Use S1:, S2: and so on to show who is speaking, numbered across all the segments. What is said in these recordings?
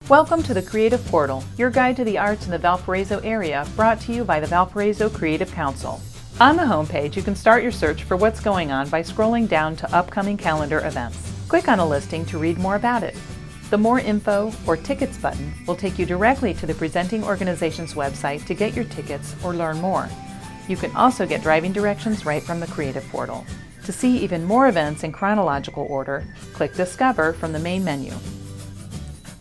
S1: Welcome to the Creative Portal, your guide to the arts in the Valparaiso area, brought to you by the Valparaiso Creative Council. On the homepage, you can start your search for what's going on by scrolling down to upcoming calendar events. Click on a listing to read more about it. The More Info or Tickets button will take you directly to the presenting organization's website to get your tickets or learn more. You can also get driving directions right from the Creative Portal. To see even more events in chronological order, click Discover from the main menu.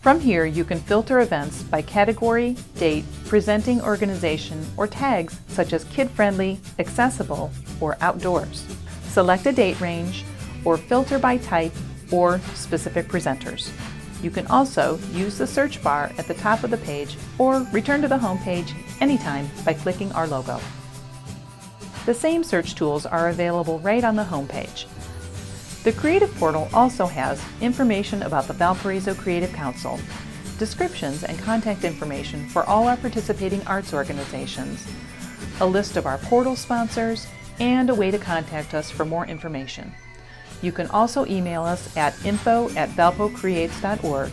S1: From here, you can filter events by category, date, presenting organization, or tags such as kid-friendly, accessible, or outdoors. Select a date range, or filter by type or specific presenters. You can also use the search bar at the top of the page or return to the home page anytime by clicking our logo. The same search tools are available right on the home page. The Creative Portal also has information about the Valparaiso Creative Council, descriptions and contact information for all our participating arts organizations, a list of our portal sponsors, and a way to contact us for more information. You can also email us at info@valpocreates.org,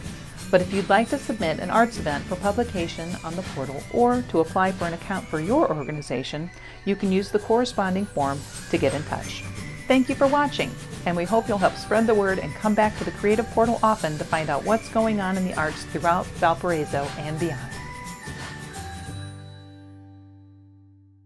S1: but if you'd like to submit an arts event for publication on the portal or to apply for an account for your organization, you can use the corresponding form to get in touch. Thank you for watching, and we hope you'll help spread the word and come back to the Creative Portal often to find out what's going on in the arts throughout Valparaiso and beyond.